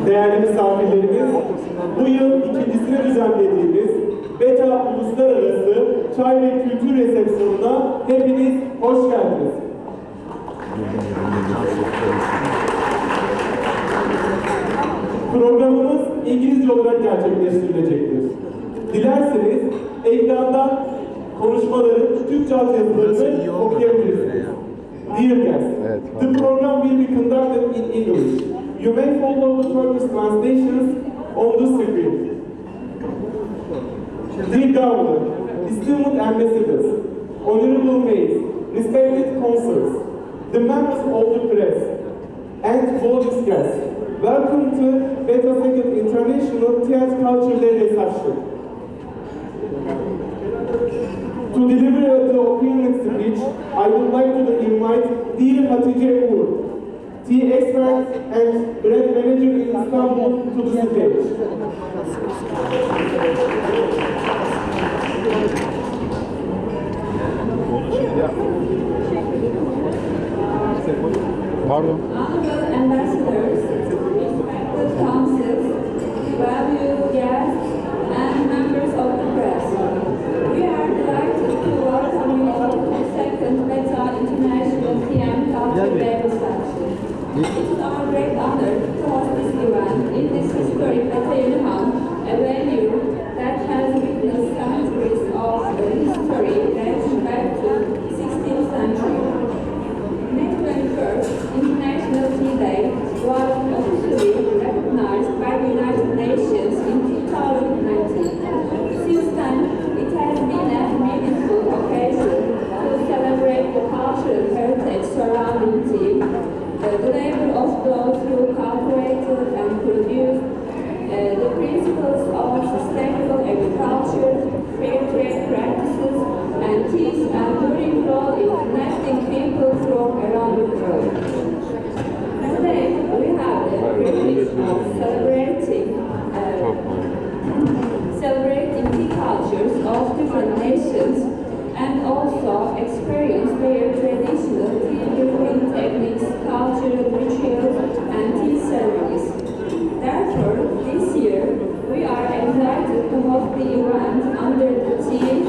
Değerli misafirlerimiz, bu yıl ikincisini düzenlediğimiz Beta Uluslararası Çay ve Kültür Resepsiyonu'na hepiniz hoş geldiniz. Programımız İngilizce olarak gerçekleştirilecektir. Dilerseniz ekrandan konuşmaları, Türkçe altyazılarını okuyabilirsiniz. Dear guests, the program will be conducted in English. You may follow the Turkish translations on the screen. Dear Governor, distinguished ambassadors, honorable maids, respected consuls, the members of the press, and all guests, welcome to Beta Second International Theatre Culture Reception. To deliver the opening speech, I would like to invite dear Hatice Uğur, tea expert and brand manager in Istanbul, to the stage. Pardon. Honorable ambassadors, respected consuls, valued guests, and members of the press, we are delighted to welcome you all to the second Beta International TM Culture Day reception. It is our great honor to host this event in this historic Beta Yeni Han'da, a venue that has witnessed centuries of history dating back to the 16th century. May 21st, International Tea Day, was officially recognized by the United Nations in 2019. Since then, it has been a meaningful occasion to celebrate the cultural heritage surrounding tea, the labor of those who cultivated and produced, the principles of sustainable agriculture, fair trade practices, and tea's enduring role in connecting people from around the world. Today, we have the privilege of celebrating tea cultures of different nations and also experience their traditional tea brewing techniques, cultural rituals, and tea ceremonies. Therefore, this year, we are excited to host the event under the theme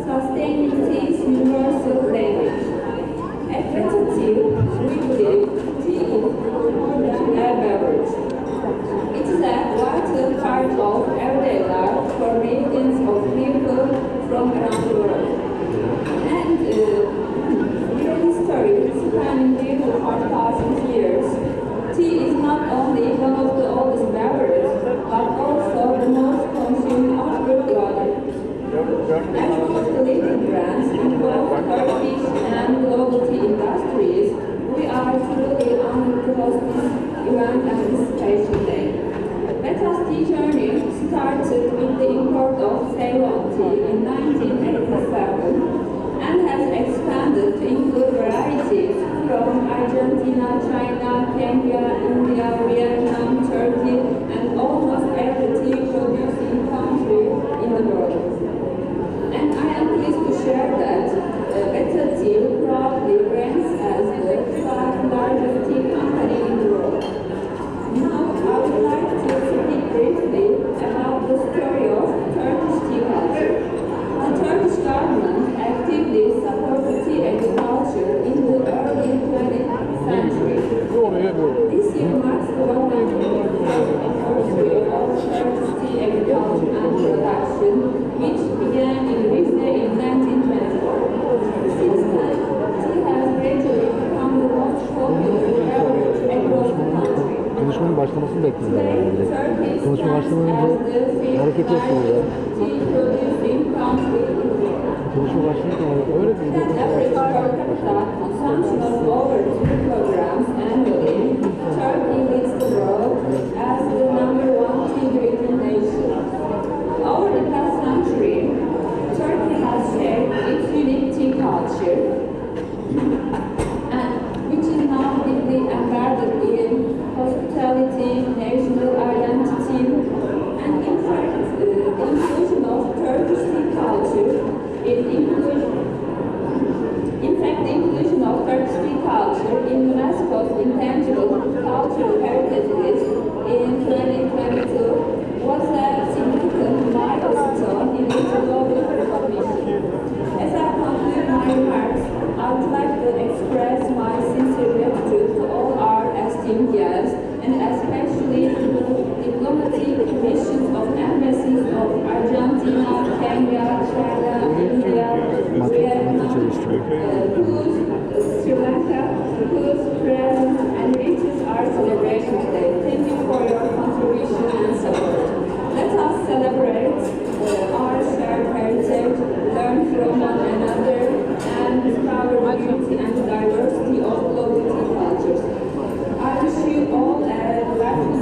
Sustaining Tea's Universal Language. At Beta Tea, we believe tea is more than a beverage. It is a vital part of everyday life for millions of people from around the world. And with a history spanning nearly 4,000 years, tea is not only one of the oldest beverages, but also the most consumed worldwide. As one of the leading brands in both Turkish and global tea industries, we are truly honored to host this event and this special day. Beta's tea journey started with the import of Ceylon tea in 1987 and has expanded to include varieties from Argentina, China, Kenya, India, Vietnam, Turkey, and almost every tea producing country in the world. And I am pleased to share that Beta Tea proudly ranks as the 5th largest tea company in the world. Now, I would like to speak briefly about the story of Turkish tea culture. The Turkish government actively supported tea agriculture in the early 20th century. This year marks the 150th anniversary of Turkish tea agriculture and production, which began in Rize in 1924. Since then, tea has gradually become the most popular beverage across the country. Konuşmanın başlamasını bekliyorlar herhalde. Konuşma başlamadan önce hareket yapıyor ya. Konuşma başlarken öyle bir consumption of over 2 kilograms annually, Turkey leads the world as the #1 tea drinking nation. Over the past century, Turkey has shaped its unique tea culture, and which is now deeply embedded in hospitality, national identity, and in fact, the inclusion of Turkish tea culture in UNESCO's intangible cultural heritage list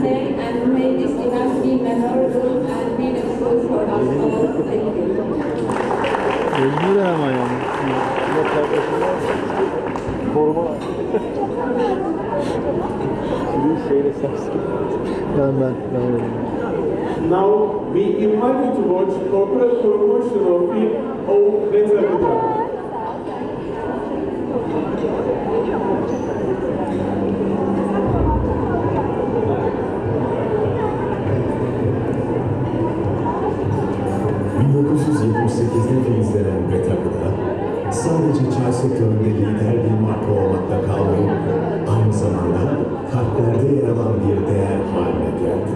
today and may this event be memorable and meaningful for us all. Thank you. Mecburen ama yani. Yok kardeşim. Koruma var. Şimdi şeyle sarsın. Ben öyle. Now we invite you to watch corporate promotional film of Beta Yeni. 1978'de filizlenen Beta Yeni, sadece çay sektöründe lider bir marka olmakta kalmayıp, aynı zamanda kalplerde yer alan bir değer haline geldi.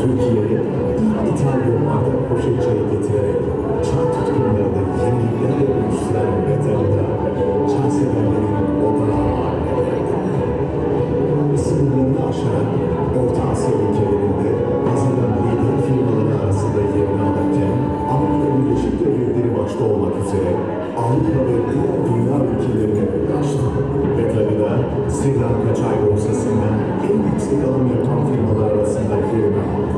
Türkiye'ye ilk ithal yollarda poşet çayı getirerek çay tutkunlarını yeniliklerle buluşturan Beta Yeni, çay severlerin odağı haline geldi. Sınırlarını aşarak Orta Asya ülkelerinde pazarın lider firmaları arasında yerini alırken Amerika Birleşik Devletleri başta olmak üzere Avrupa ve diğer dünya ülkelerine ulaştı. Beta Yeni, Sri Lanka çay borsasından en yüksek alım yapan firmalar arasında yerini aldı.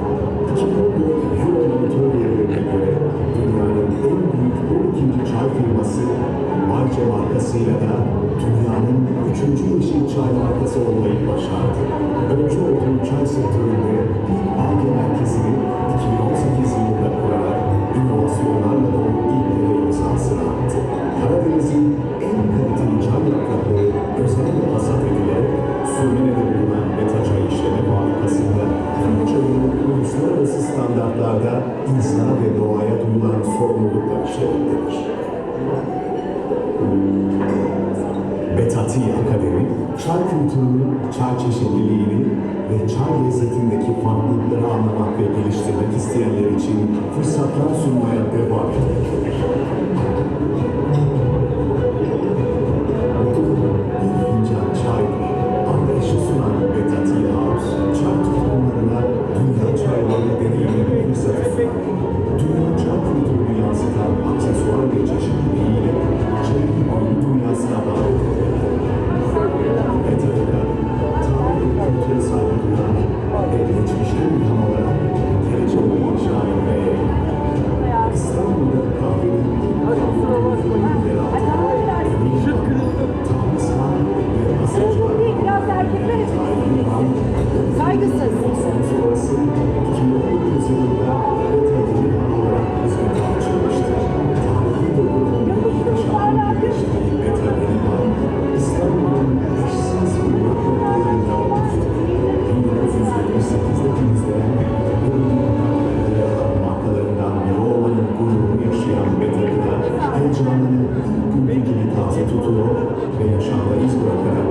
2014 Euro monitör verilerine göre dünyanın en büyük 12. çay firması Marca markasıyla da dünyanın 3. yeşil çay markası olmayı başardı. Öncü olduğu çay sektöründe ilk ARGE merkezini 2018 yılında kurarak inovasyonlarla dolu ilk devre imzasını attı. Karadeniz'in en kaliteli çay yaprakları özenle hasat edilerek Sürmene'de bulunan Beta Çay işleme fabrikasında Türk çayının uluslararası standartlarda insana ve doğaya duyulan sorumlulukla işlemektedir. Beta Akademi, çay kültürünü, çay çeşitliliğini ve çay lezzetindeki farklılıkları anlamak ve geliştirmek isteyenler için fırsatlar sunmaya devam edecektir. Bir fincan çay anlayışı sunan Beta House, çay tutkunlarına dünya çaylarını deneyimleme fırsatı sunar. Dünya çay kültürünü yansıtan aksesuar ve çeşitliliğiyle çayın oyun dünyasına davet edilir. Beta Yeni, tarih ve kültüre saygı duyan ve geçmişten ilham alarak geleceğe inşa etmeye İstanbul'da kahvenin yer aldığı Tanrısal ve Asılcılar Saygısız. sonrası 2019 yılında Beta Yeni Han olarak hizmete açılmıştır. Tarihi dokunulmuş yaşamın birleştiği Beta Yeni Han, İstanbul'un eşsiz bir noktalarında olmuştur. 1978'de filizlenen markalarından biri olmanın gururunu yaşayan Beta Yeni, heyecanını gündüz gibi taze tutuyor ve yaşamda iz bırakarak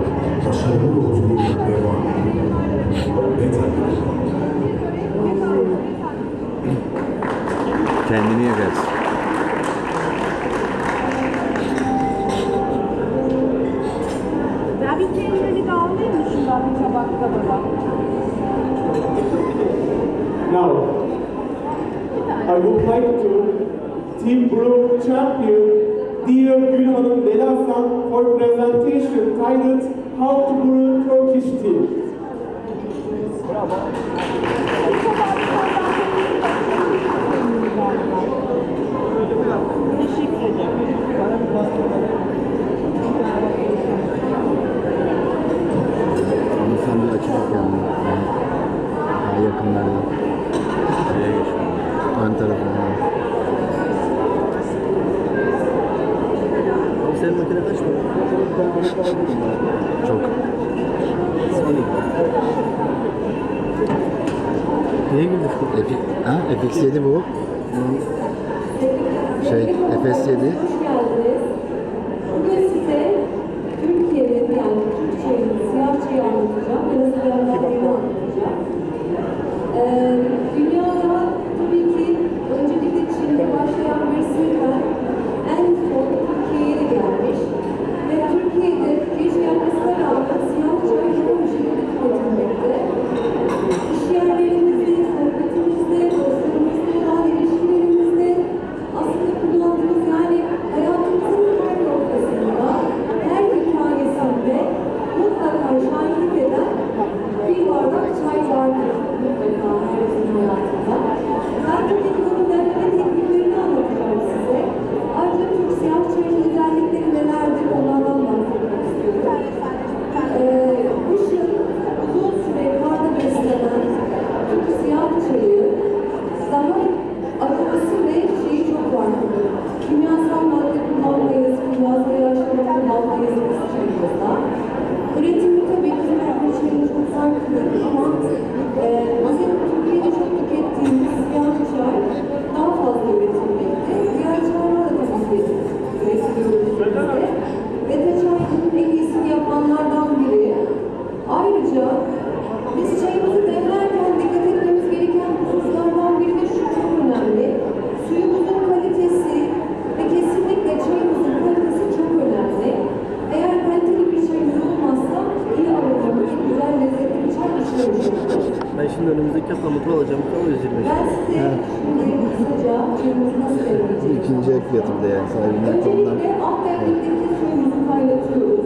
başarılı yolculuğuna devam ediyor. Beta Yeni. Kendini yakarsın. Ya bir kendini de almayayım mı şundan bir tabakta baba? Now, I would like to Team Brew Champion Dear Gül Hanım Delasan for presentation titled How to Brew Turkish Tea. Teşekkür ederim. Onu sen bir açıp yani. Daha yakınlarda. Şuraya geçiyorum. Ön tarafına. Senin makine kaç mı? Çok. Neye güldük? FX7 bu. FS7. Hoş geldiniz. Bugün size Türkiye'nin yani Türk çayının siyah çayı anlatacağım. En azından anlatacağım. Dünyada tabii ki öncelikle Çin'de başlayan bir serüven en son Türkiye'ye gelmiş. Ve Türkiye'de geç gelmesine rağmen siyah çay yoğun bir şekilde tüketilmekte. İş yerlerimizde, sohbetimizde, dostlarımızla olan ilişkilerimizde aslında kullandığımız yani hayatımızın her noktasında, her hikayesinde mutlaka şahitlik eden çay vardır mutlaka herkesin hayatında. Ben tabii bunun demleme tekniklerini anlatacağım size. Ayrıca Türk siyah çayının özellikleri nelerdir onlardan bahsetmek istiyorum. Kışın uzun süre karda beslenen Türk siyah çayı daha aroması ve şeyi çok farklı. Kimyasal madde kullanmayız, kimyasal ilaçlama kullanmayız biz çayımızda. Üretimi tabii ki bir şeyin çok farklı ama bizim Türkiye'de çok tükettiğimiz siyah çay daha fazla üretilmekte. Diğer çaylar da tabii ki üretiliyoruz ülkemizde. Beta Çay'ın en iyisini yapanlardan biri. Ayrıca biz çayımızı demlerken dikkat etmemiz gereken hususlardan biri de şu çok önemli. Suyumuzun kalitesi ve kesinlikle çayımızın kalitesi çok önemli. Eğer kaliteli bir çayımız olmazsa iyi aromalı, güzel, lezzetli bir çay içmemiş oluruz. Ben şimdi önümüzdeki hafta mutlu olacağım. Tam 125. Ben size şimdi kısaca çayımızı nasıl demleyeceğiz? İkinci ek fiyatında yani sahibinden konudan. Öncelikle alt demlikteki suyumuzu kaynatıyoruz.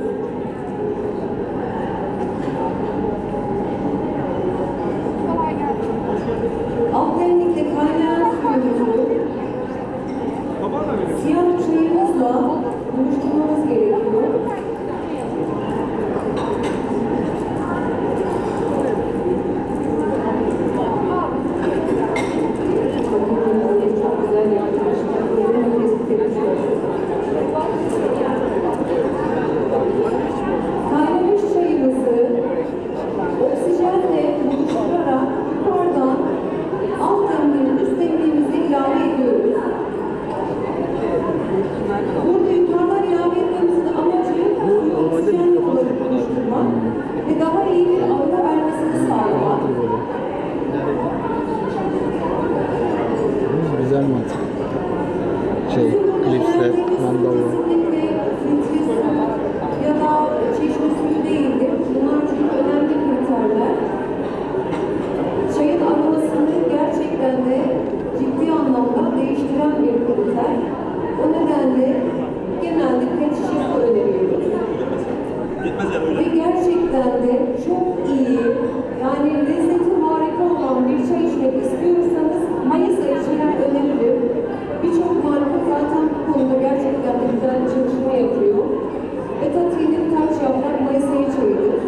Alt demlikte kaynayan suyumuzu siyah çayımızla buluşturmamız gerekiyor. Çok güzel yaklaşık. Yerini tespit ediyoruz. Kaynamış çayımızı oksijenle buluşturarak yukarıdan alt demliğin üst demliğimize ilave ediyoruz. Burada yukarıdan ilave etmemizin amacı suyu oksijenle buluşturmak ve daha iyi bir aroma vermesini sağlamak. Güzel mantık. Klipsler, mandalya. Kesinlikle filtre su ya da çeşme suyu değildir. Bunlar çünkü önemli kriterler. Çayın aromasını gerçekten de ciddi anlamda değiştiren bir kriter. O nedenle genellikle çiçek su öneriyoruz. Ve gerçekten de çok iyi, yani lezzeti harika olan bir çay içmek istiyorsanız Mayıs ayı çayını öneririm. Birçok marka zaten bu konuda gerçekten de güzel bir çalışma yapıyor. Beta Yeni taç yaprak Mayıs ayı çayıdır.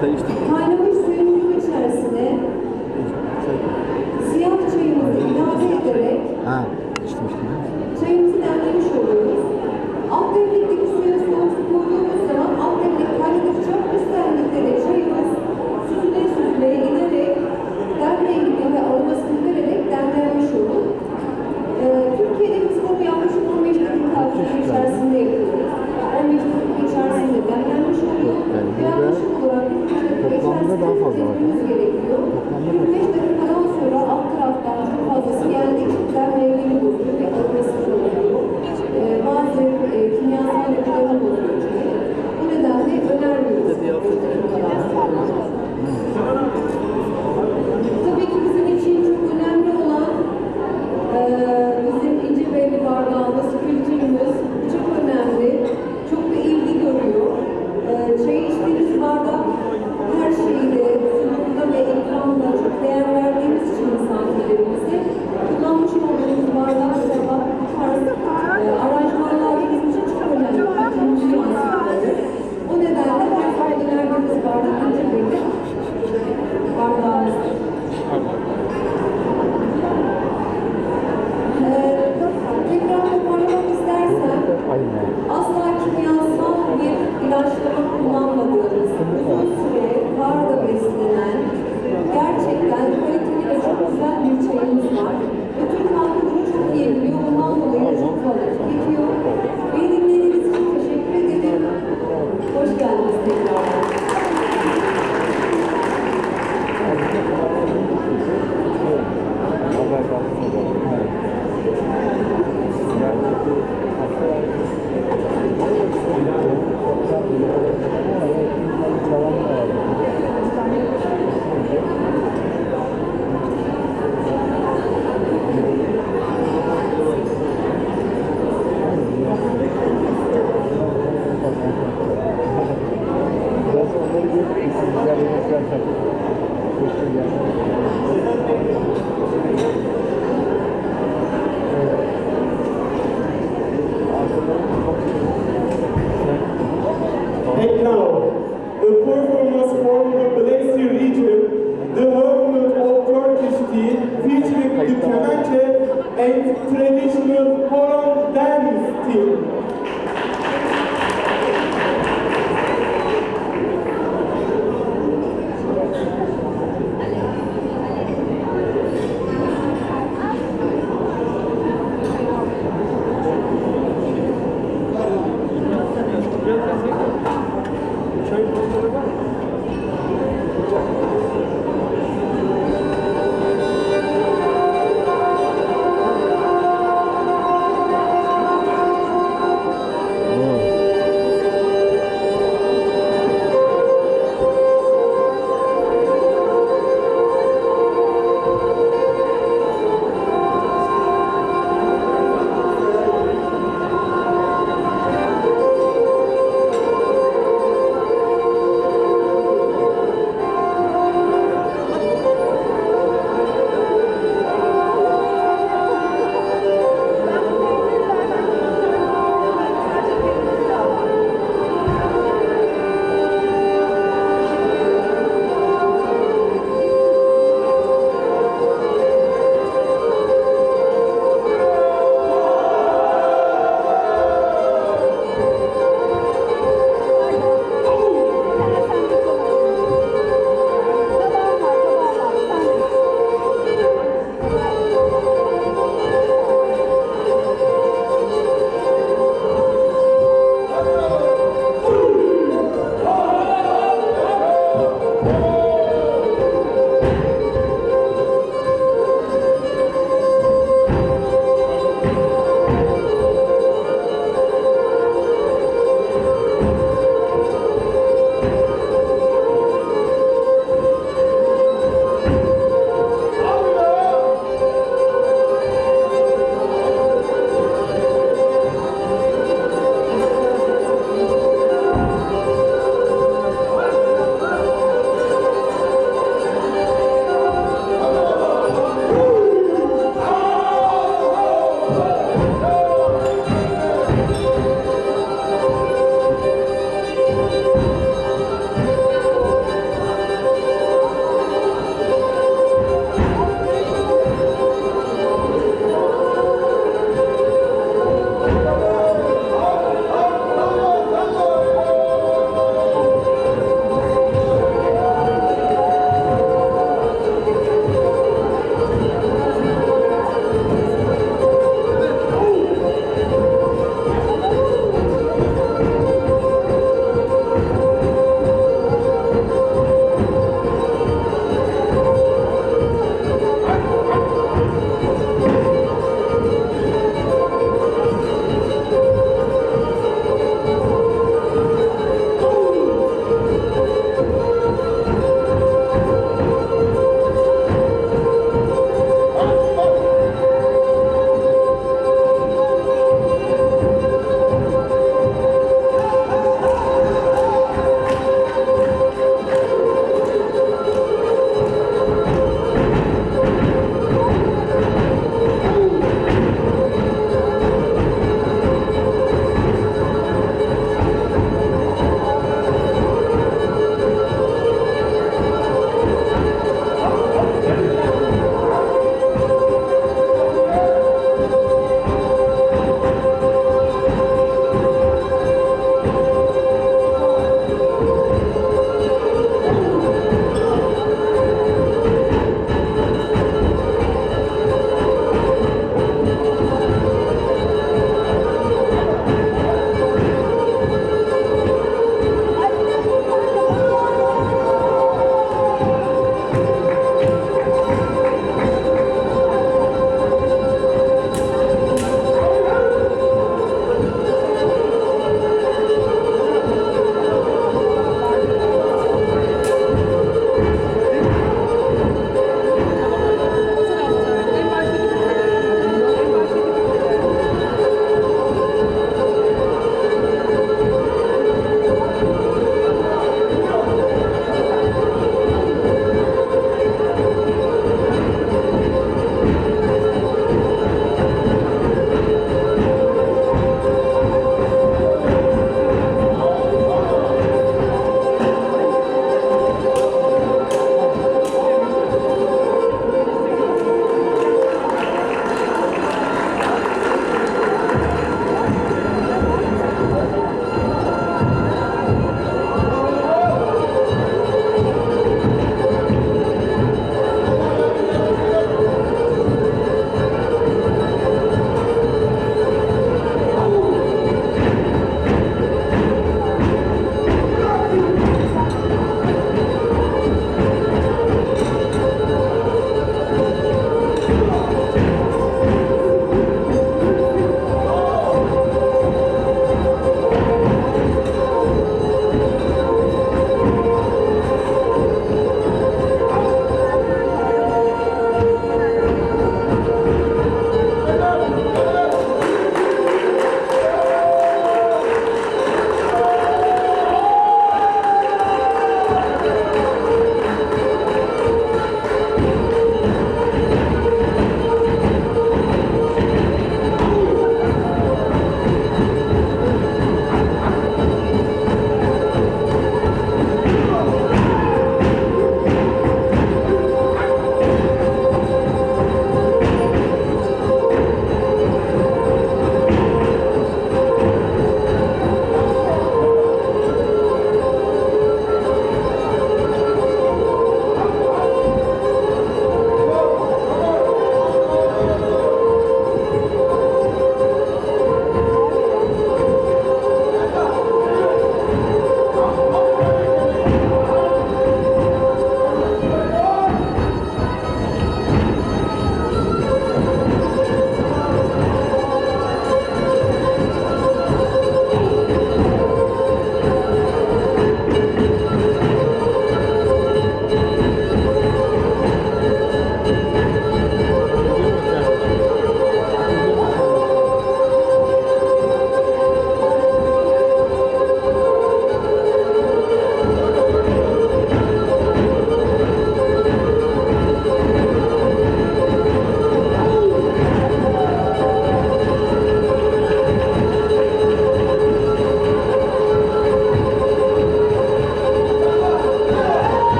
Çay içtik. Kaynamış suyumuzun içerisine siyah çayımızı ilave ederek İçtim. çayımızı demlemiş oluyoruz. Alt demlikteki suya soğuk su koyduğumuz zaman alt demlik kaynadıkça üst demlikte de çayımız süzüle giderek dem rengini ve aromasını vererek demlenmiş olur. Türkiye'de biz bunu yaklaşık 15 dakika içerisinde yapıyoruz. 15 dakika içerisinde demlenmiş oluyor. Yaklaşık olarak 3 dakika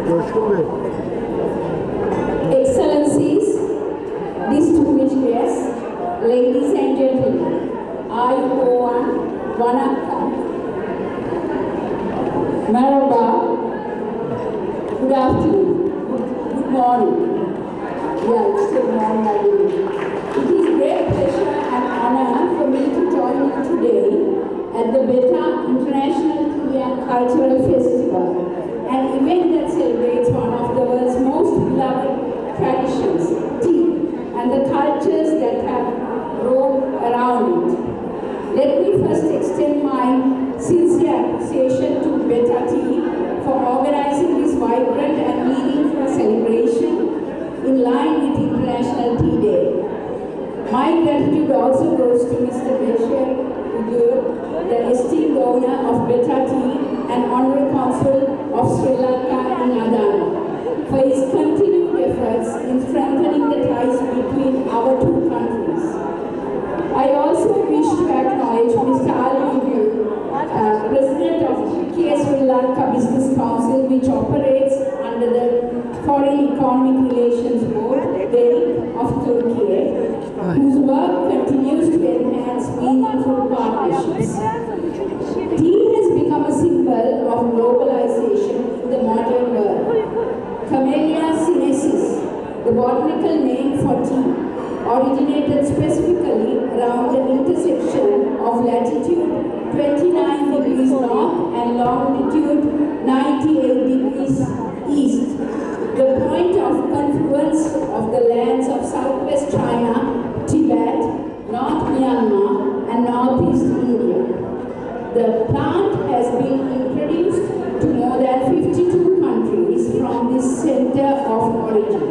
Coşkun Bey. Excellencies, distinguished guests, ladies and gentlemen, I Owen Vanakam. Merhaba, good afternoon, good morning. Yeah, it's still morning, I believe. It is great pleasure and honor for me to join you today at the Beta International Tea and Cultural Festival, an event that celebrates one of the world's most beloved traditions, tea, and the cultures that have grown around it. Let me first extend my sincere appreciation to Beta Tea for organizing this vibrant and meaningful celebration in line with International Tea Day. My gratitude also goes to Mr. Bashir Udur, the esteemed owner of Beta Tea and Honorary Consul of Sri Lanka in Adana, for his continued efforts in strengthening the ties between our two countries. I also wish to acknowledge Mr. Ali, President of Sri Lanka Business Council, which operates under the Foreign Economic Relations Board, BERI, of Turkey, whose work continues to enhance meaningful partnerships. Tea has become a symbol of globalization in the modern world. Camellia sinensis, the botanical name for tea, originated specifically around the intersection of latitude 29 degrees north and longitude 98 degrees east, the point of confluence of the lands of southwest China, Tibet, North Myanmar, and northeast India. The plant has been introduced to more than 52 countries from this center of origin,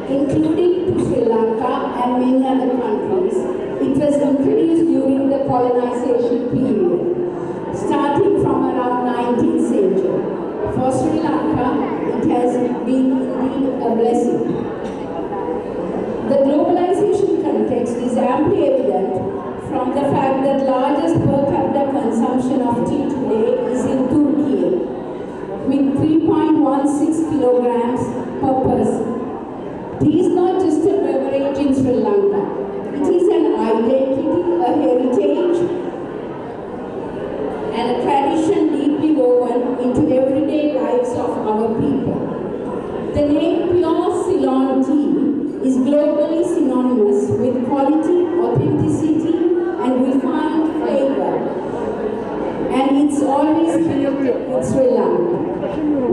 including to Sri Lanka and many other countries. It was introduced during the colonization period, starting from around 19th century. For Sri Lanka, it has been indeed a blessing. The globalization context is amply evident from the fact that largest per capita consumption of tea today is in Turkey, with 3.16 kilograms per person. Tea is not just a beverage in Sri Lanka. It is an identity, a heritage, and a tradition deeply woven into everyday lives of our people. The name Pure Ceylon tea is globally synonymous with quality, authenticity, and refined flavor, and it's always connected with Sri Lanka.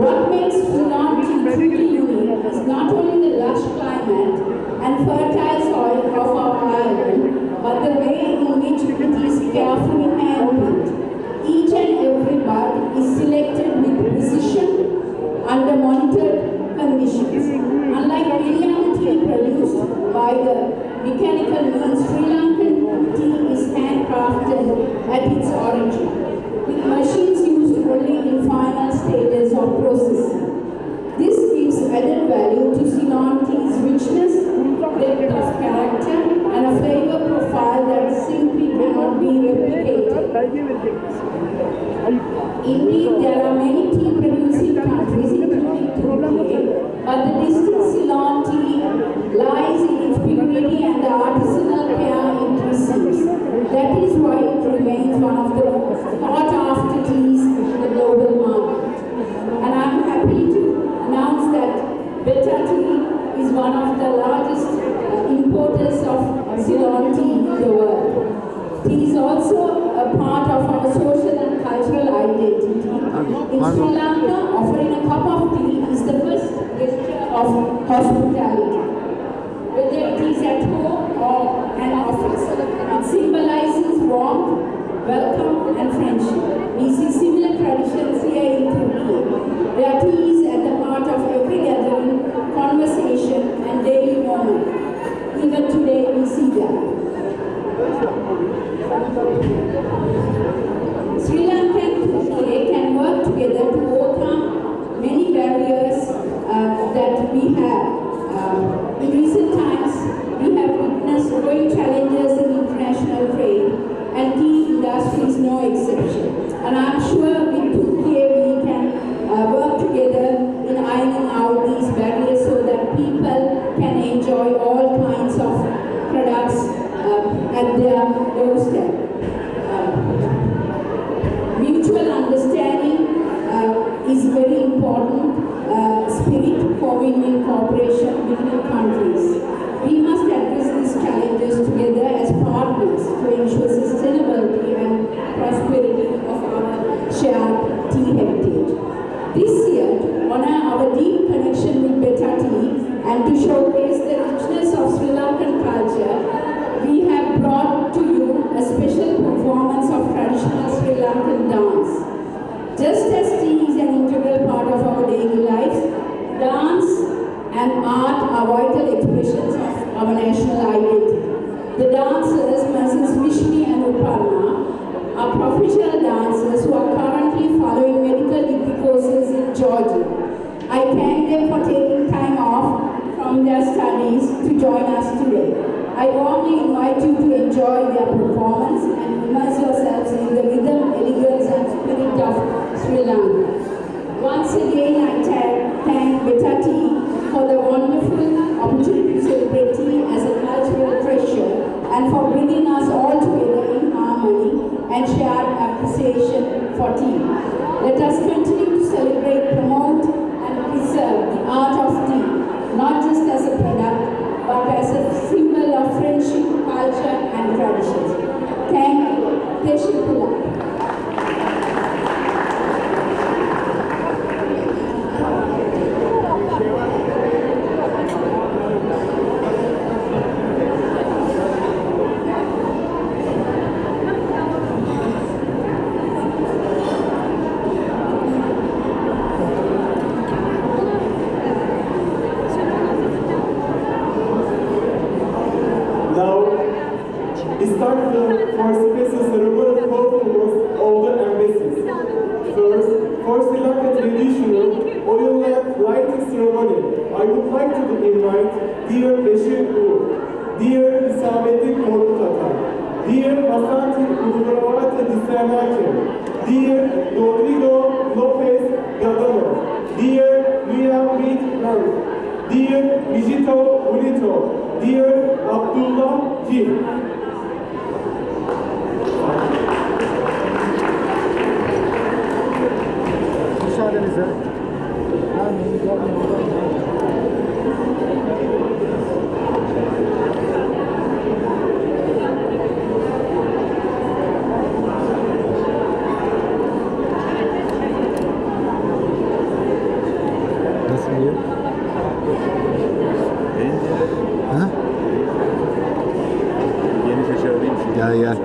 What makes Ceylon tea truly unique is not only the lush climate and fertile soil of our island, but the way in which it is carefully handled. Each and every bud is selected with precision under monitored conditions. Unlike many other tea produced by the mechanical means, Sri Lankan tea is handcrafted at its origin, with machines used only in final stages of processing. This gives added value to Ceylon tea's richness, depth of character, and a flavor profile that simply cannot be replicated. Indeed, there are many tea producing countries, including Turkey, but the distinct Ceylon tea lies in its purity and the artisanal care it receives. That is why it remains one of the most sought after teas in the global market. And I'm happy to announce that Beta Tea is one of the largest importers of Ceylon tea in the world. Tea is also a part of our social and cultural identity. In Sri Lanka, offering a cup of tea is the first gesture of hospitality. Whether it is at home or an office, it symbolizes warmth, welcome, and friendship. We see similar traditions here in Turkey, where tea is at the heart of every gathering, conversation, and daily moment. Even today, we see that. Sri Lanka and Turkey can work together to overcome many barriers that we have. In recent times, we have witnessed growing challenges in international trade, and tea industry is no exception. And I'm sure with Turkey we can work together in growing in cooperation between countries. We must address these challenges together as partners to ensure sustainability and prosperity of our shared tea heritage. This year, to honor our deep connection with Beta tea and to showcase the richness of Sri Lankan culture, we have brought to you a special performance of traditional Sri Lankan dance. Just as tea is an integral part of our daily lives, dance and art are vital expressions of our national identity. The dancers, Mrs. Vishni and Uparna, are professional dancers who are currently following medical degree courses in Georgia. I thank them for taking time off from their studies to join us today. I warmly invite you to enjoy their performance and immerse yourselves in the rhythm, elegance and spirit of Sri Lanka. Once again, I thank Beta tea for the wonderful opportunity to celebrate tea as a cultural treasure and for bringing us all together in harmony and shared appreciation for tea. Let us continue to celebrate, promote and preserve the art of tea, not just as a product, but as a symbol of friendship, culture and traditions. Thank you. Teshikula. It's time for special ceremonial performance of the embassies. First, for Sri Lanka traditional oil lamp lighting ceremony, I would like to invite dear Beşir Uğur, dear Isamettin Korkut Atar, dear Vasanti Uluslararası Çay, dear Rodrigo Lopez Gadano, dear Mia Mead Lang, dear Vijito Unito, dear Abdullah Jim. Müsaadenizle. Nasıl diyor? Ha? Yeni şaşırdığım için. Gel.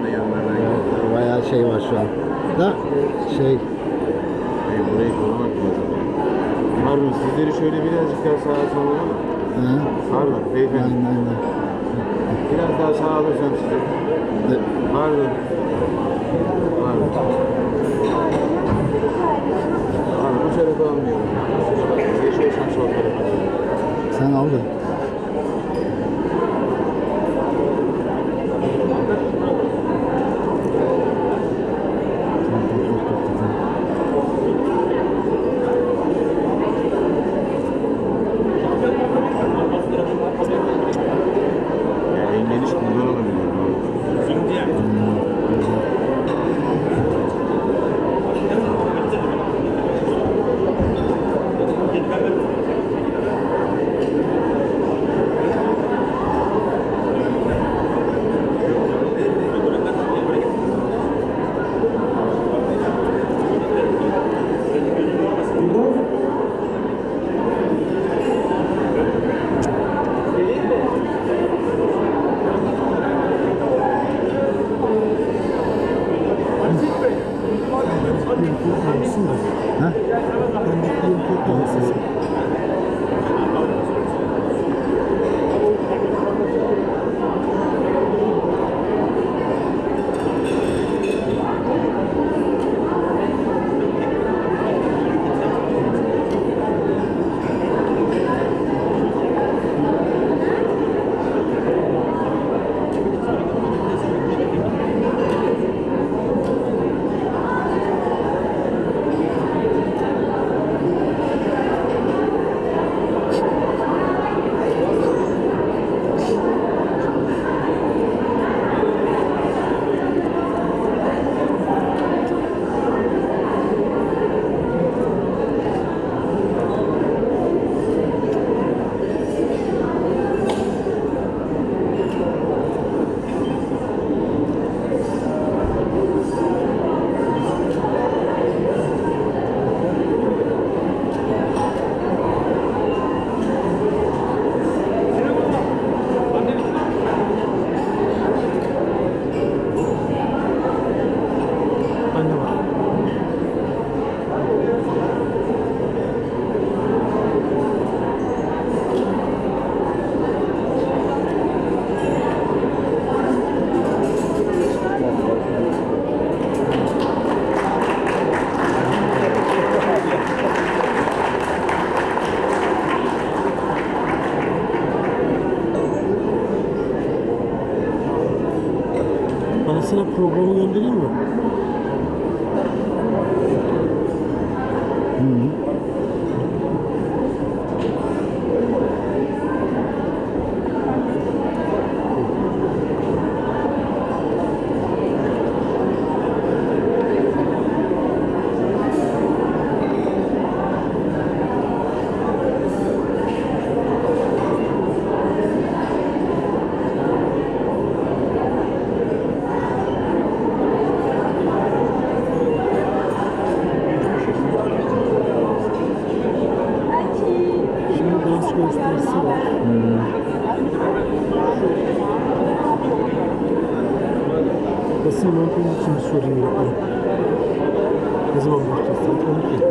Bayağı şey var şu an. Da şey. Burayı korumak lazım. Pardon, sizleri şöyle birazcık daha sağa sola alalım. Pardon, beyefendi. Aynen. Biraz daha sağa alırsam size. Pardon. Pardon, bu tarafa almıyorum. Geçiyorsan sol tarafa. Sen aldın. sana programı göndereyim mi? Gösterisi var. Basın montajı için bir sorayım bakalım. Ne zaman başlayacağız? Saat 12.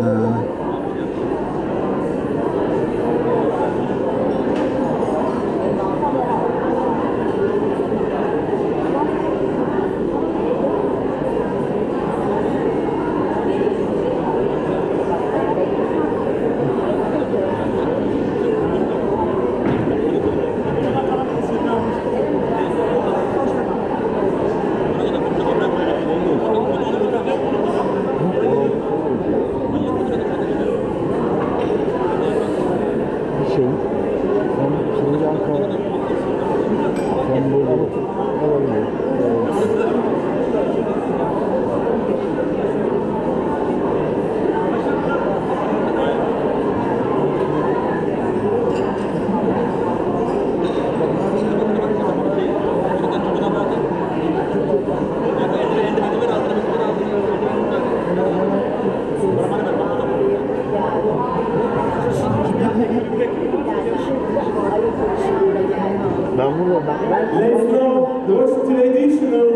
Let's know those traditional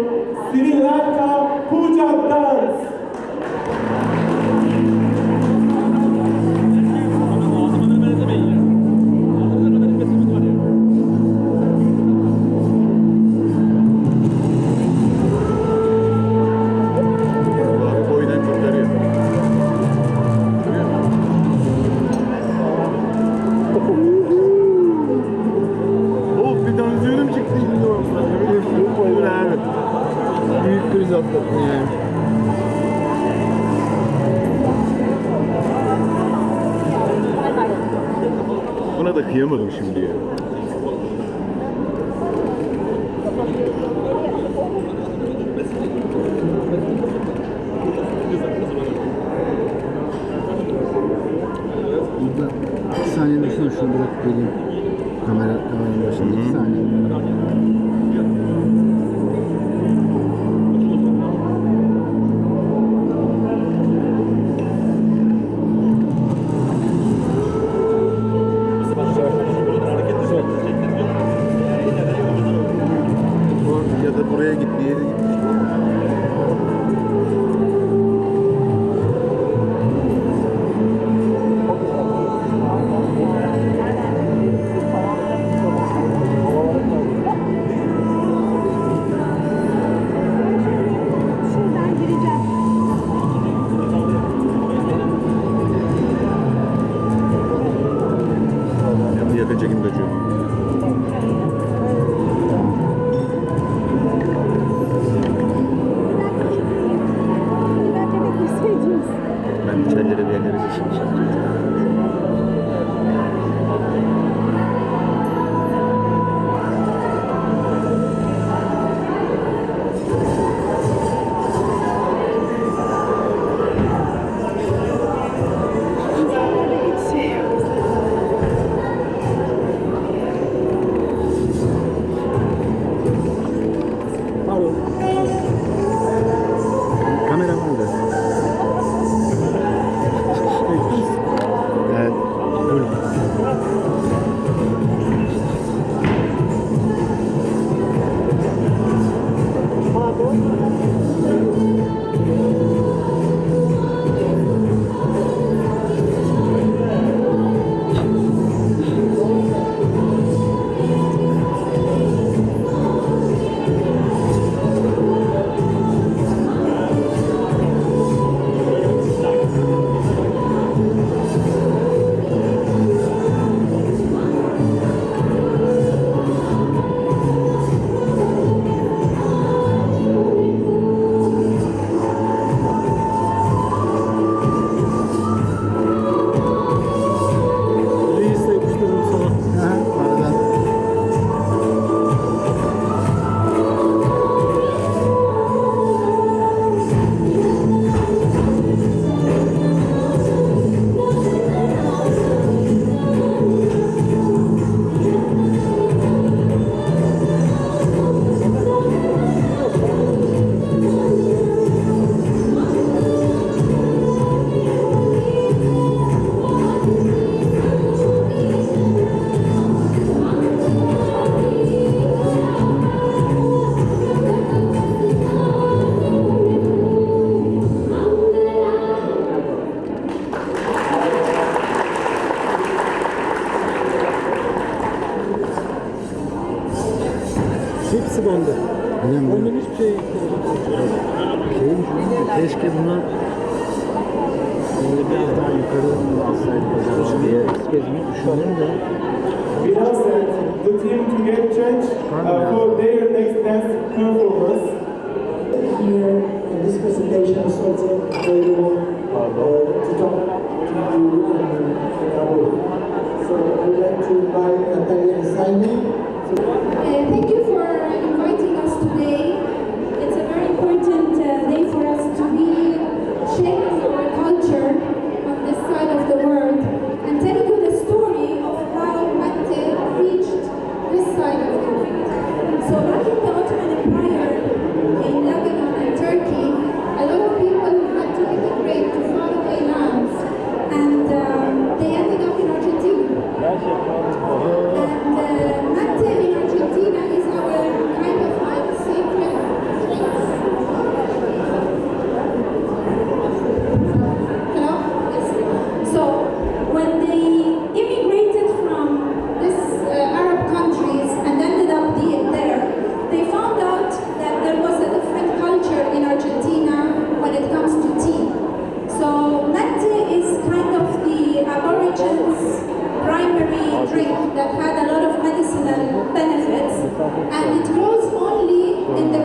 Sri Lanka puja dance. Büyük kriz atlattın yani. Buna da kıyamadım şimdi ya. Burada 2 saniye düşünün, şunu bırakıp geleyim. Kameranın başında 2 saniye. Ya da buraya git, bir yere git. Şuradan gireceğim. Yakın çekim kaçıyor. Ben demek isteydiniz. Ben çayları bir yerlere geçeyim. hepsi bende. Bilmiyorum. Ondan hiçbir şey Şeyi düşünüyorum. Keşke bunu böyle biraz daha yukarı alsaydık acaba diye gezmeyi düşünüyorum da. We asked the team to get change for their next dance performance. Here in this presentation is also available to talk to you and our. So I would like to invite Natalia and Simon. Thank you for inviting us today. It's a very important day for us to be sharing our culture on this side of the world and telling you the story of how Mette reached this side of the world. So back in the Ottoman Empire in Lebanon and Turkey, a lot of people had to immigrate to faraway lands, and they ended up in Argentina. And Mette in Argentina is our kind of like sacred Hello? Yes. So when they immigrated from these Arab countries and ended up there, they found out that there was a different culture in Argentina when it comes to tea. So mate is kind of the Aborigines' primary drink that had a lot of medicinal benefits, and it grows only in the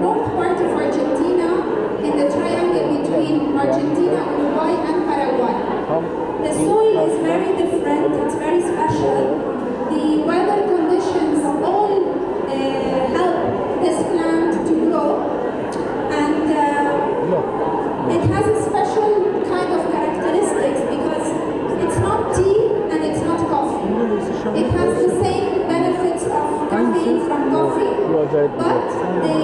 north part of Argentina, in the triangle between Argentina, Uruguay, and Paraguay. The soil is very different, it's very special. The weather conditions all help this plant to grow, and it has a special kind of characteristics because it's not tea and it's not coffee. It has the same benefits of caffeine from coffee, but the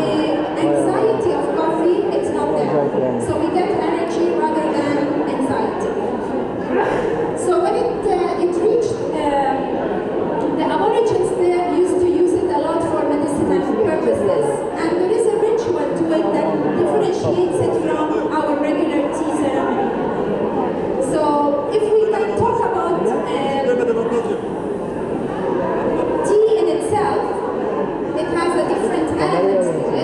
anxiety of coffee is not there. So we get energy rather than anxiety. So when it reached the Aborigines there used to use it a lot for medicinal purposes, and there is a ritual to it that differentiates it from our regular tea ceremony. So if we can talk about tea in itself, it has a different elements to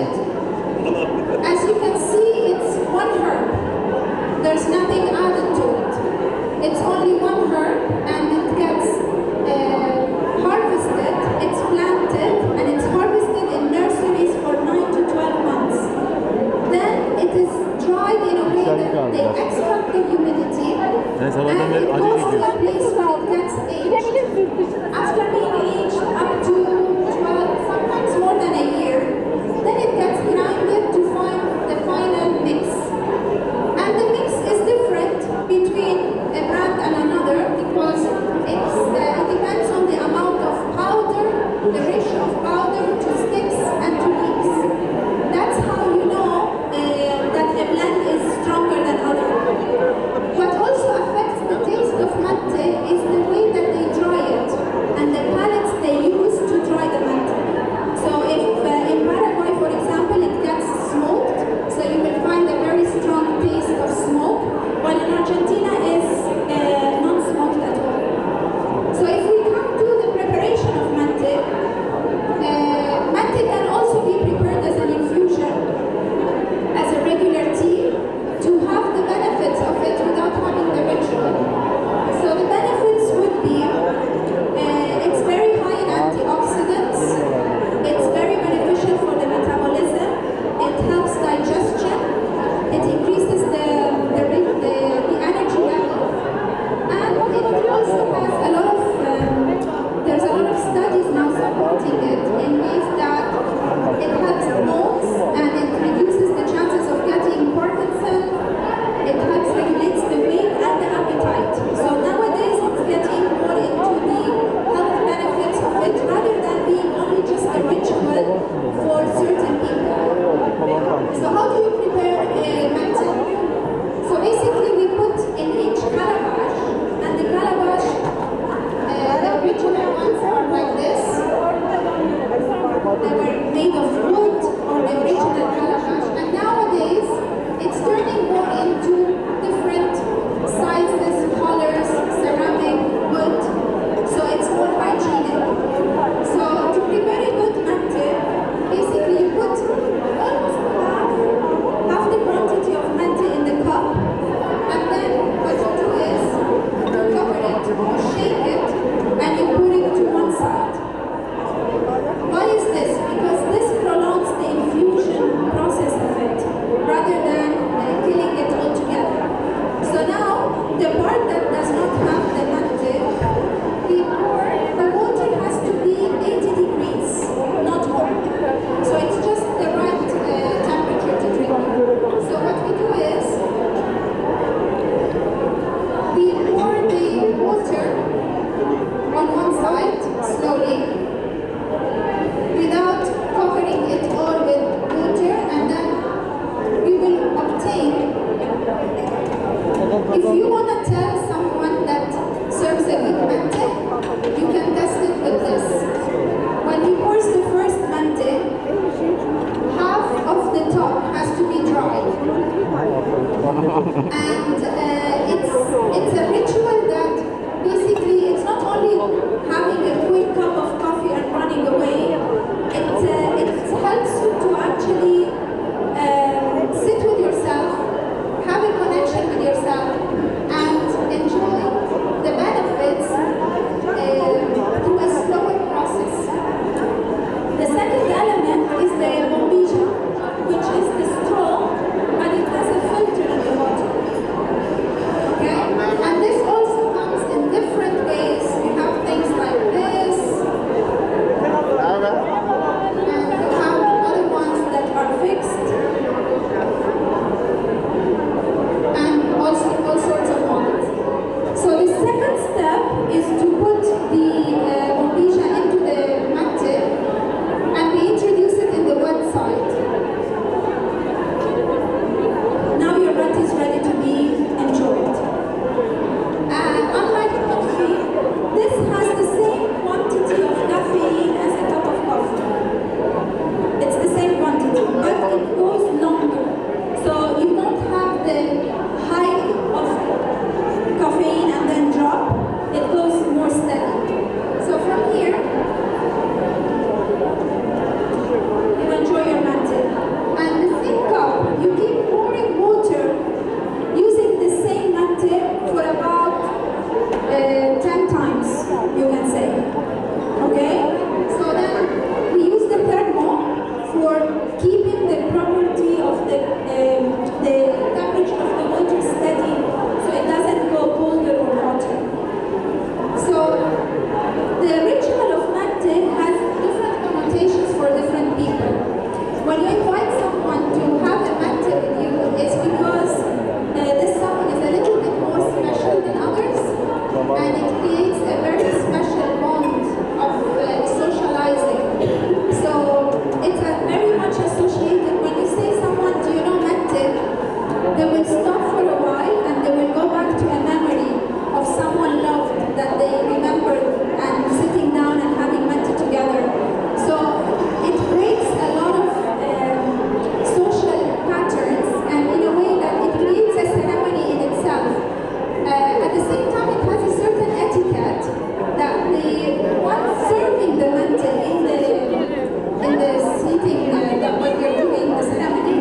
You can test it with this. When he pours the first mante, half of the top has to be dry. And it's a ritual that basically it's not only having a quick cup of coffee and running away, it helps you to actually sit with yourself, have a connection with yourself, and enjoy the benefits through a slower process. The second element is the bombija, which is the straw, but it has a filter in the bottom. Okay? And this also comes in different ways. You have things like this, and you have other ones that are fixed, and also all sorts of ones. So the second step is to put the bombija into the mate, and we introduce it in the wet side. Now your mate is ready to be enjoyed. Unlike coffee, this has the same quantity of caffeine as a cup of coffee. It's the same quantity, but it goes longer. So you don't have the high of caffeine and then drop. It goes more steady. So from here, you enjoy your mate. And the same cup, you keep pouring water using the same mate for about 10 times, you can say. Okay? So then we use the thermo for keeping the property of the temperature of the water steady, so it doesn't go colder or hotter. So the ritual of mate has different connotations for different people. When you invite someone to have a mate with you, it's because this someone is a little bit more special than others, and it creates a very special bond of socializing. So it's very much associated. When you say someone, do you know mate, they will stop for a while and they will go back to a memory of someone loved that they remembered and sitting down and having mate together. So it breaks a lot of social patterns, and in a way that it creates a ceremony in itself. At the same time, it has a certain etiquette that the one serving the mate in the seating that when you're doing the ceremony,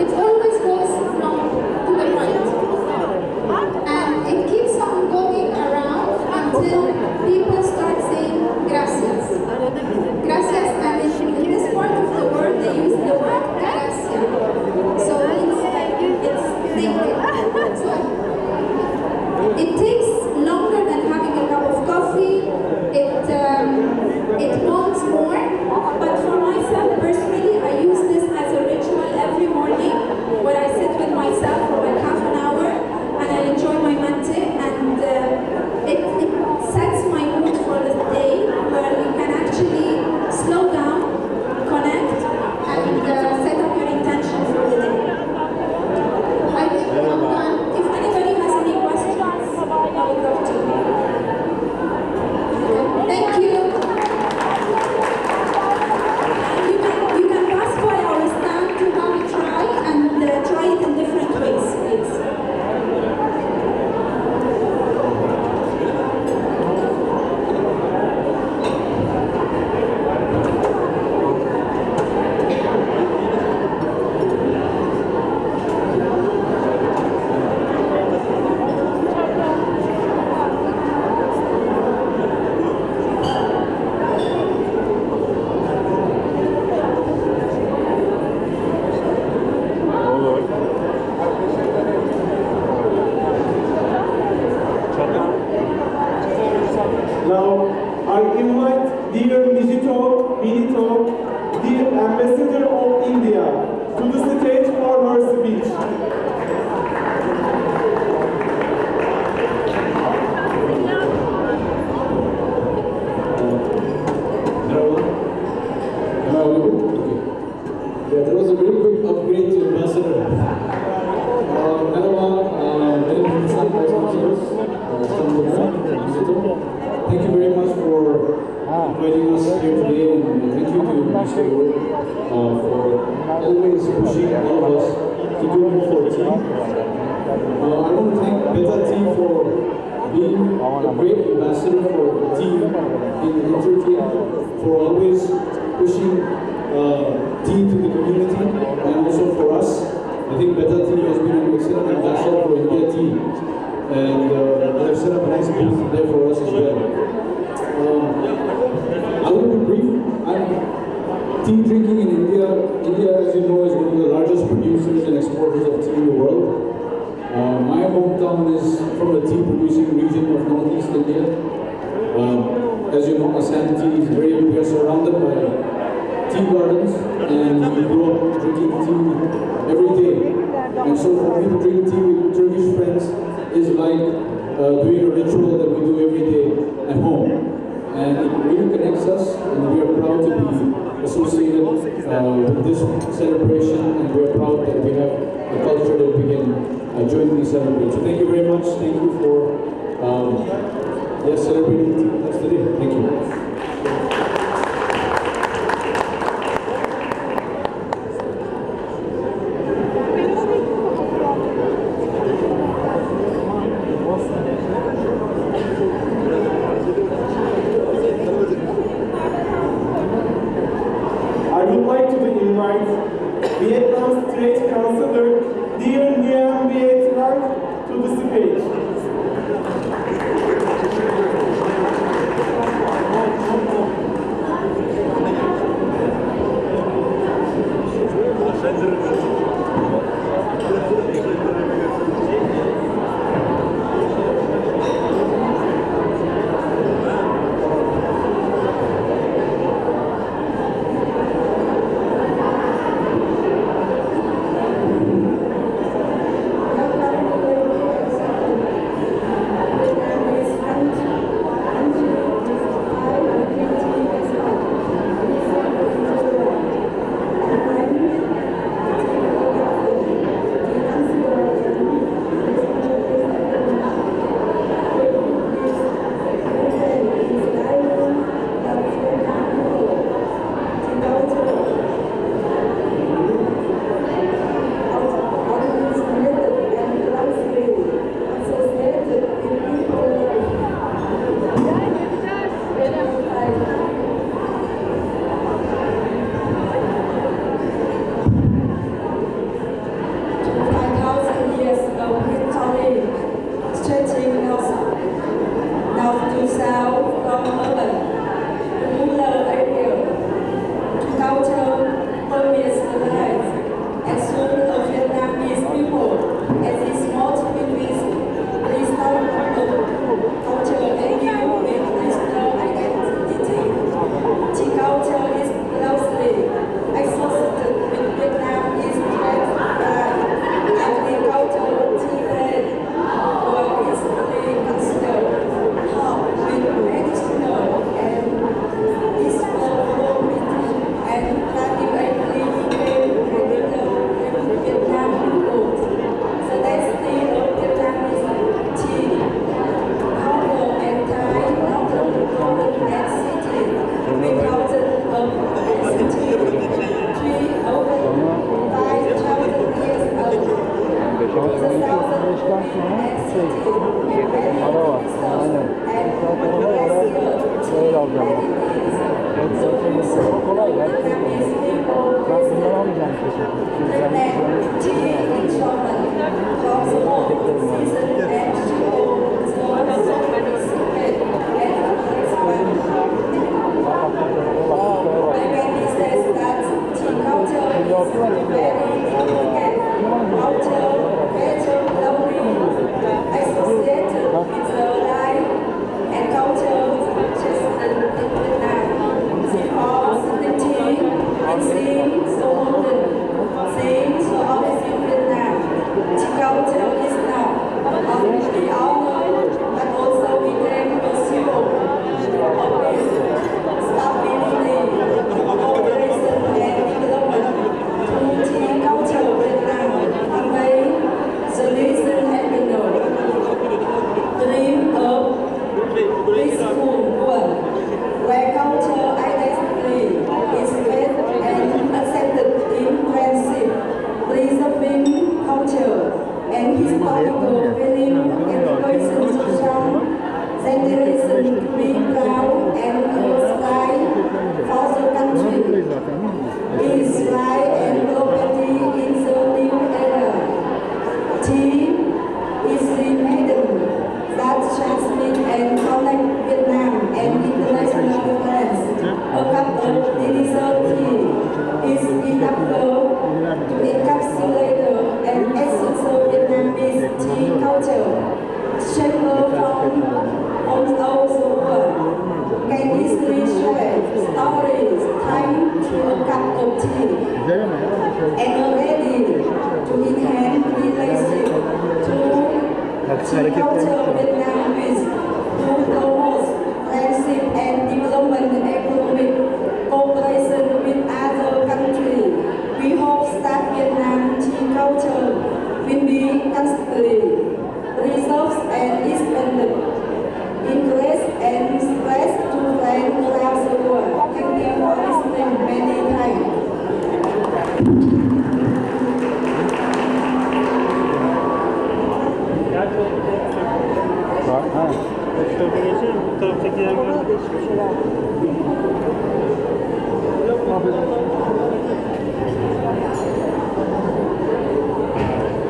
it always goes from to the right, and it keeps on going around until people start saying gracias. Gracias, and in this part of the world they use the word gracia. So it's thank you. So it takes longer than having a cup of coffee. It wants more, but for myself personally, I use this as a ritual every morning where I sit with myself for like half an hour and I enjoy my mate, and it sets my mood for the day, where you can actually slow down, connect, and set up your intention for the day. I think I'm done. If anybody has any questions, I would love to. Thank you. You can pass by our stand to have a try and try it in different ways, please. Olur. Now, I invite dear Minito, dear Ambassador of India, to the stage for her speech. Yeah, there was a very quick upgrade to Ambassador. Merhaba, benim Hindistan Başkanımız, İstanbul'da, thank you very much for inviting us here today, and thank you to Mr. Wu for always pushing all of us to do more for tea. I want to thank Beta Tea for being a great ambassador for tea in Turkey, for always pushing tea to the community and also for us. I think Beta Tea has been an excellent ambassador for India Tea, and they have set up a nice booth there for us as well. I will be brief. Tea drinking in India, as you know, is one of the largest producers and exporters of tea in the world. My hometown is from the tea producing region of northeast India. As you know, Assam tea is we are surrounded by tea gardens, and we grew up drinking tea every day. And so for me to drink tea with Turkish friends is like doing a ritual that we do every day at home. And it really connects us, and we are proud to be associated with this celebration, and we are proud that we have a culture that we can jointly celebrate. So thank you very much. Thank you for celebrating us today. Thank you. I would like to invite Vietnam's Trade Councillor, dear Nguyen Viet Nam, to the stage.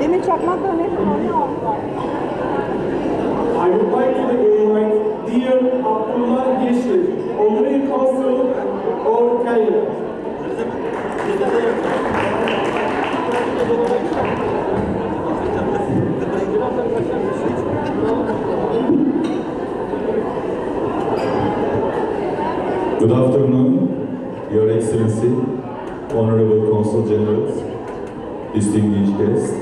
Demin çakmakla ne kullanıyor? I would like to invite dear Abdullah Yeşil, Honorary Consul of Kenya. Good afternoon, Your Excellency, Honorable Consul Generals, distinguished guests,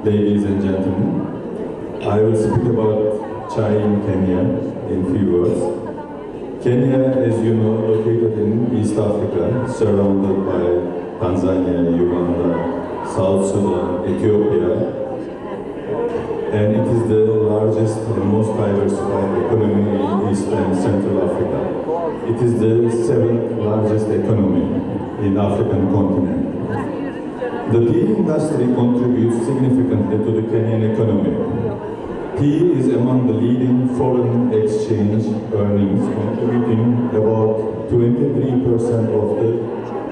ladies and gentlemen. I will speak about Chai in Kenya in few words. Kenya, as you know, located in East Africa, surrounded by Tanzania, Uganda, South Sudan, Ethiopia, and it is the largest and most diversified economy in East and Central Africa. It is the seventh largest economy in African continent. The tea industry contributes significantly to the Kenyan economy. Tea is among the leading foreign exchange earnings, contributing about 23% of the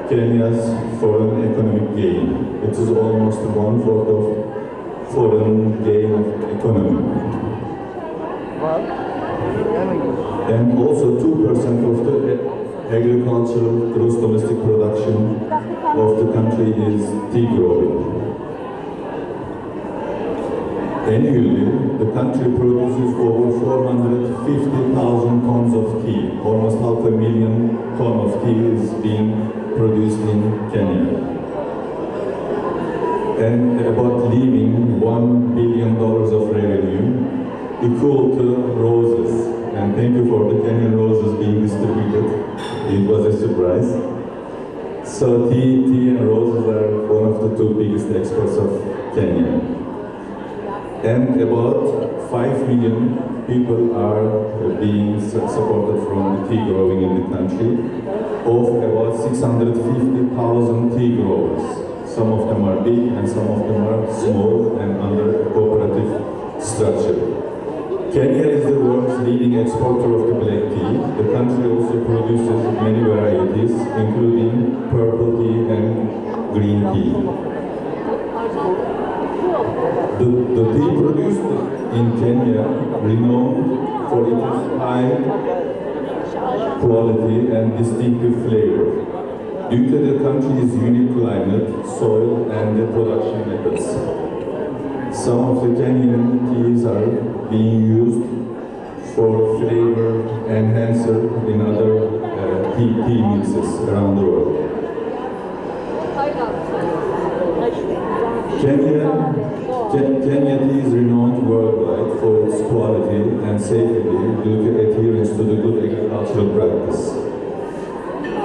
Kenya's foreign economic gain. It is almost 1/4 of foreign gain of economy. And also 2% of the agricultural gross domestic production of the country is tea growing. Annually, the country produces over 450,000 tons of tea. Almost 500,000 tons of tea is being produced in Kenya. And about leaving $1 billion of revenue, equal to roses. And thank you for the Kenyan roses being distributed. It was a surprise. So tea and roses are one of the two biggest exports of Kenya. And about 5 million people are being supported from the tea growing in the country, of about 650,000 tea growers. Some of them are big and some of them are small and under a cooperative structure. Kenya is the world's leading exporter of the black tea. The country also produces many varieties, including purple tea and green tea. The tea produced in Kenya, renowned for its high quality and distinctive flavor, due to the country's unique climate, soil, and the production methods. Some of the Kenyan teas are being used for flavor enhancer in other tea mixes around the world. Kenya tea is renowned worldwide for its quality and safety due to adherence to the good agricultural practice,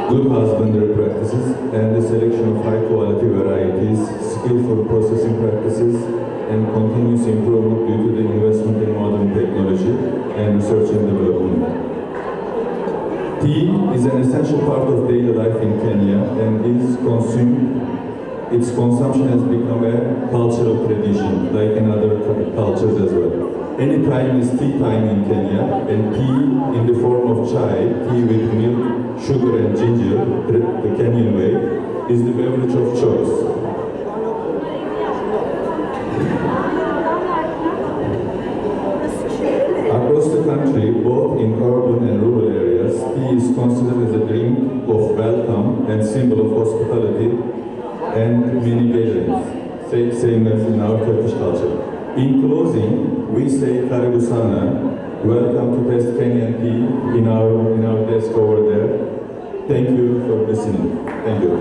good husbandry practices, and the selection of high-quality varieties, skillful processing practices, and continuous improvement due to the investment in modern technology and research and development. Tea is an essential part of daily life in Kenya and is consumed. Its consumption has become a cultural tradition, like in other cultures as well. Any time is tea time in Kenya, and tea in the form of chai, tea with milk, sugar, and ginger, the Kenyan way, is the beverage of choice. Across the country, both in urban and rural areas, tea is considered as a drink of welcome and symbol of hospitality and many gatherings, same as in our Turkish culture. In closing, we say Karibu Sana, welcome to Best Kenyan Tea in our desk over there. Thank you for listening. Thank you.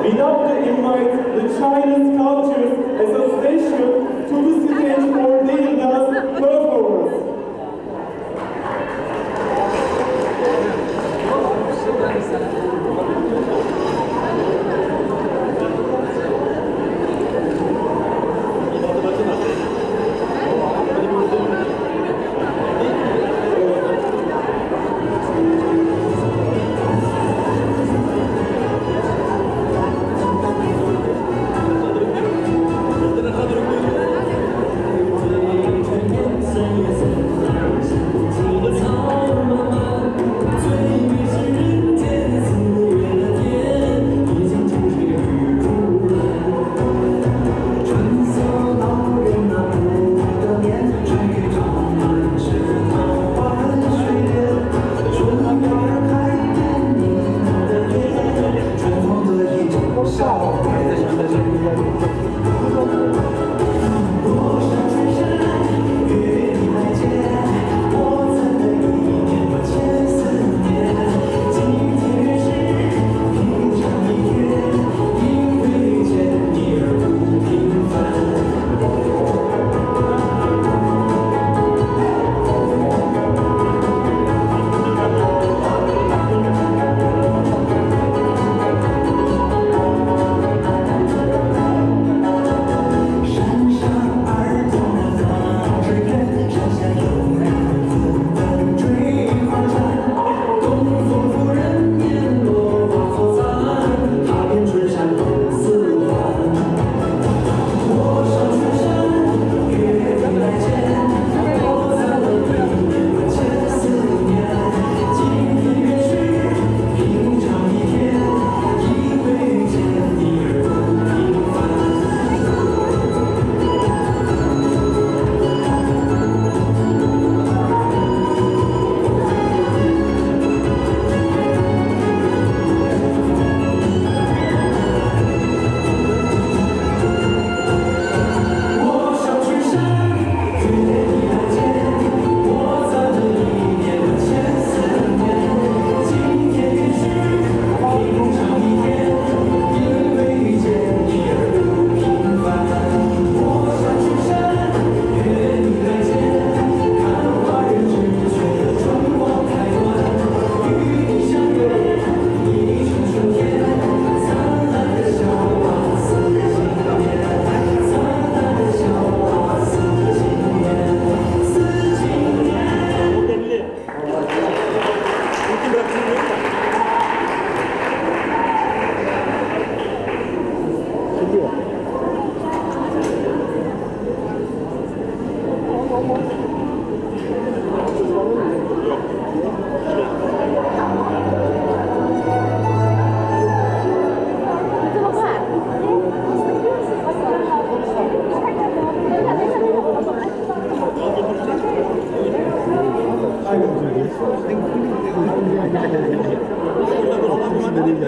We now invite the Chinese Cultures Association to the stage for their dance performance.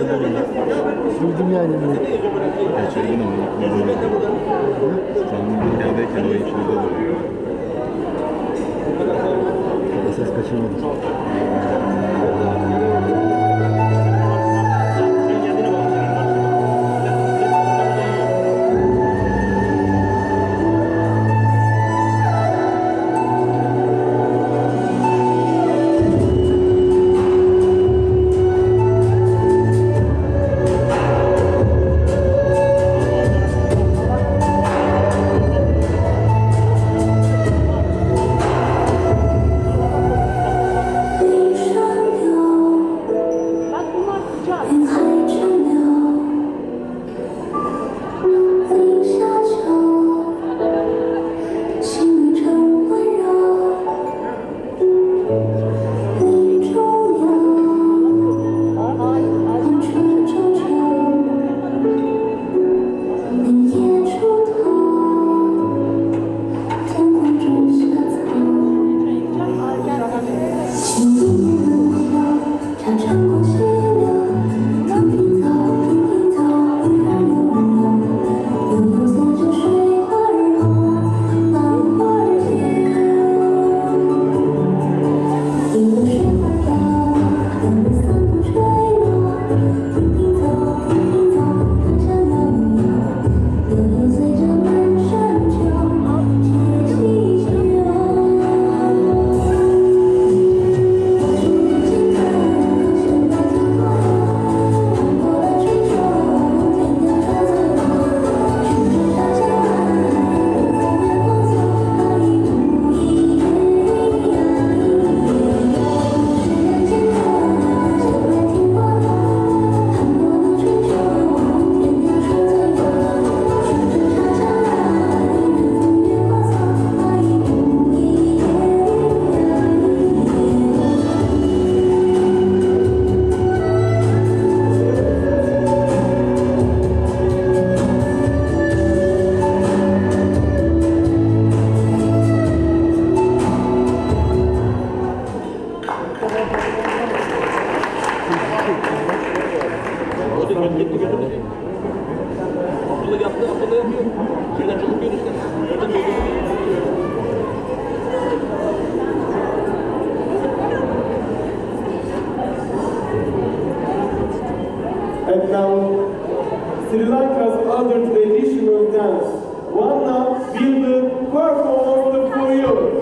Bir dünyayla mı? Çayın ama tam dünyadayken o ikide duruyor. Ses kaçırmadım. And now, Sri Lanka's other traditional dance, Wanna will perform for you.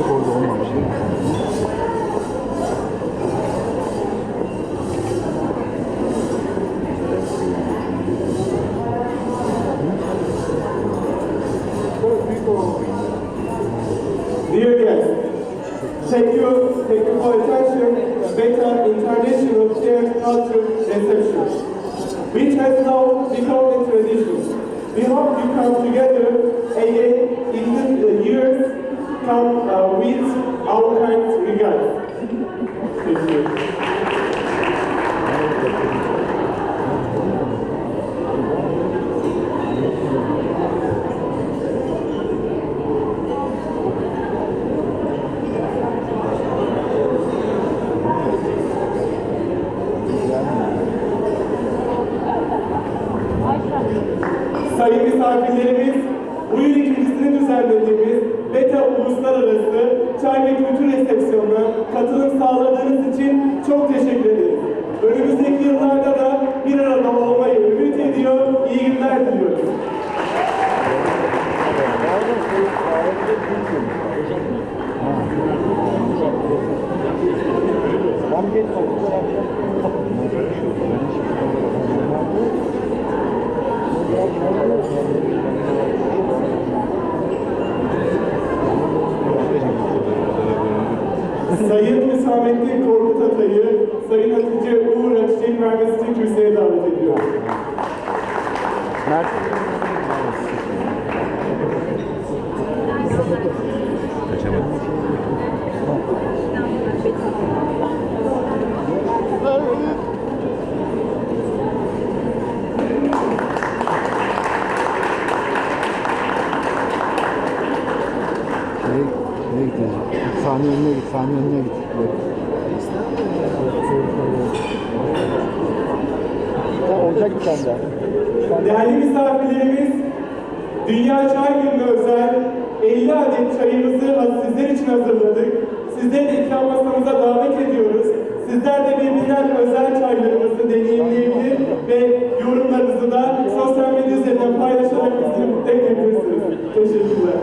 çok orada olmamış. Dear guests, thank you for attention. Beta International Care Culture Reception, which has now become a tradition. We hope you come together again in the years come with our kind regards. Thank you. Sayın misafirlerimiz, bu yıl ikincisini düzenlediğimiz Beta Uluslararası Çay ve Kültür Resepsiyonu'na katılım sağladığınız için çok teşekkür ederiz. Önümüzdeki yıllarda da bir arada olmayı ümit ediyor, iyi günler diliyoruz. Sayın Hüsamettin Korkut Atay'ı, Sayın Hatice Uğur'a çiçek vermesi için kürsüye davet ediyorum. Mert. Kaçamadım. Nereye gideceğiz? Saniye önüne git, saniye önüne git. Olacak bir tane daha. Değerli misafirlerimiz, Dünya Çay Günü'ne özel 50 adet çayımızı sizler için hazırladık. Sizleri ikram masamıza davet ediyoruz. Sizler de birbirinden özel çaylarımızı deneyimleyebilir ve yorumlarınızı da sosyal medya üzerinden paylaşarak bizi mutlu edebilirsiniz. Teşekkürler.